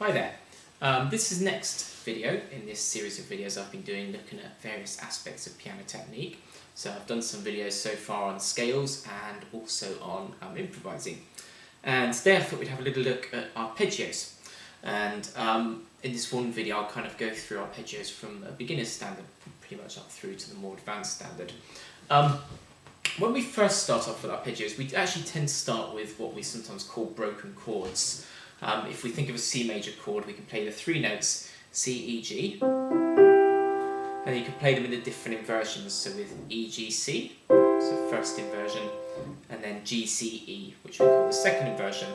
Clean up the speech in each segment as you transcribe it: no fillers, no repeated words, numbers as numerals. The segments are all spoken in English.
Hi there. This is next video in this series of videos I've been doing looking at various aspects of piano technique. So I've done some videos so far on scales and also on improvising. And today I thought we'd have a little look at arpeggios. And in this one video I'll kind of go through arpeggios from a beginner's standard pretty much up through to the more advanced standard. When we first start off with arpeggios, we actually tend to start with what we sometimes call broken chords. If we think of a C major chord, we can play the three notes C, E, G, and you can play them in the different inversions, so with E, G, C, so first inversion, and then G, C, E, which we call the second inversion.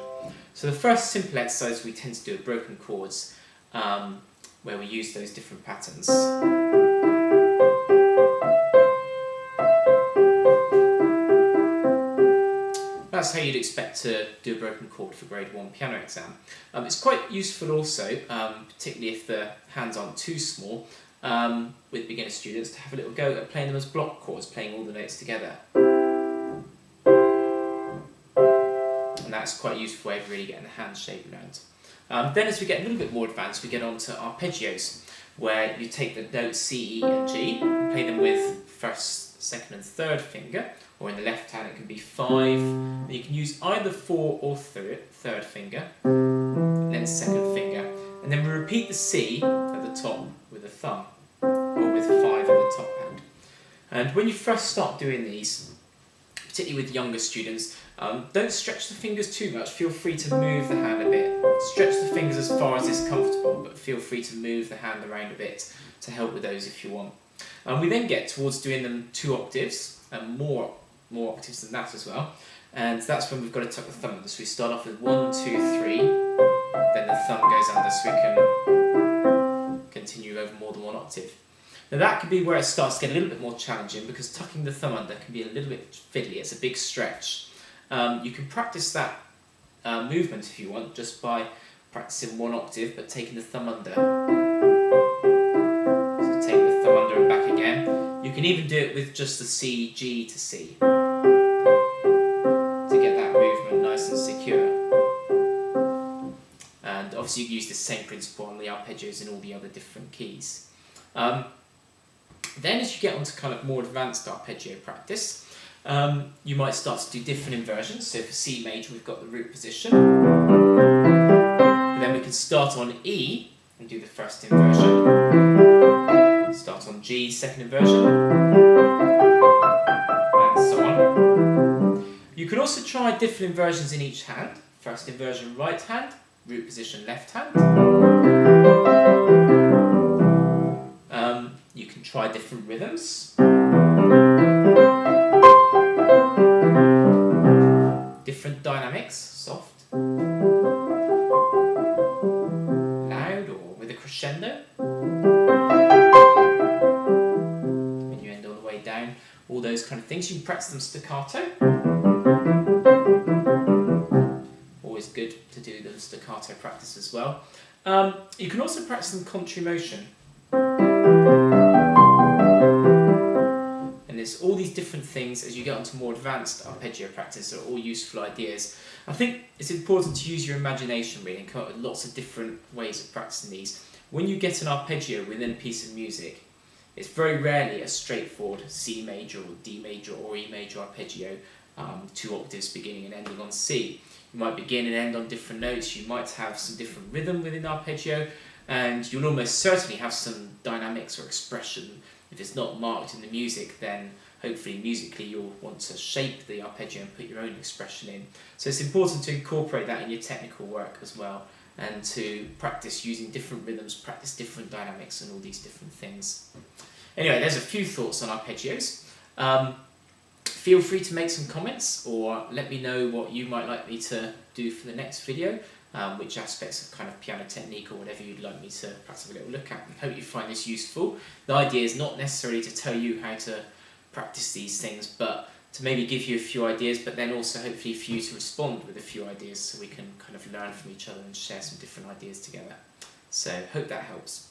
So the first simple exercise we tend to do with broken chords, where we use those different patterns. That's how you'd expect to do a broken chord for grade 1 piano exam. It's quite useful also, particularly if the hands aren't too small, with beginner students, to have a little go at playing them as block chords, playing all the notes together. And that's quite a useful way of really getting the hand shape around. Then as we get a little bit more advanced, we get on to arpeggios, where you take the notes C, E and G, and play them with first, second and third finger, or in the left hand it can be 5. And you can use either 4 or third finger, and then second finger, and then we repeat the C at the top with a thumb, or with 5 in the top hand. And when you first start doing these, particularly with younger students, don't stretch the fingers too much. Feel free to move the hand a bit. Stretch the fingers as far as is comfortable, but feel free to move the hand around a bit to help with those if you want. We then get towards doing them 2 octaves, and more octaves than that as well. And that's when we've got to tuck the thumb under. So we start off with 1, 2, 3, then the thumb goes under so we can continue over more than 1 octave. Now that could be where it starts to get a little bit more challenging, because tucking the thumb under can be a little bit fiddly. It's a big stretch. You can practice that movement if you want, just by practicing 1 octave but taking the thumb under. So take the thumb under and back again. You can even do it with just the C, G to C, to get that movement nice and secure. And obviously you can use the same principle on the arpeggios and all the other different keys. Then as you get on to kind of more advanced arpeggio practice, you might start to do different inversions. So for C major we've got the root position, and then we can start on E and do the first inversion, start on G, second inversion, and so on. You can also try different inversions in each hand. First inversion right hand, root position left hand. You can try different rhythms. Different dynamics, soft, loud, or with a crescendo. Diminuendo all the way down, all those kind of things. You can practice them staccato. Always good to do them staccato practice as well. You can also practice them contrary motion. And there's all these different things as you get onto more advanced arpeggio practice are all useful ideas. I think it's important to use your imagination really and come up with lots of different ways of practicing these. When you get an arpeggio within a piece of music, it's very rarely a straightforward C major or D major or E major arpeggio, 2 octaves beginning and ending on C. You might begin and end on different notes, you might have some different rhythm within arpeggio, and you'll almost certainly have some dynamics or expression. If it's not marked in the music, then hopefully musically you'll want to shape the arpeggio and put your own expression in. So it's important to incorporate that in your technical work as well, and to practice using different rhythms, practice different dynamics and all these different things. Anyway, there's a few thoughts on arpeggios. Feel free to make some comments or let me know what you might like me to do for the next video. Which aspects of kind of piano technique or whatever you'd like me to perhaps have a little look at. I hope you find this useful. The idea is not necessarily to tell you how to practice these things, but to maybe give you a few ideas, but then also hopefully for you to respond with a few ideas so we can kind of learn from each other and share some different ideas together. So hope that helps.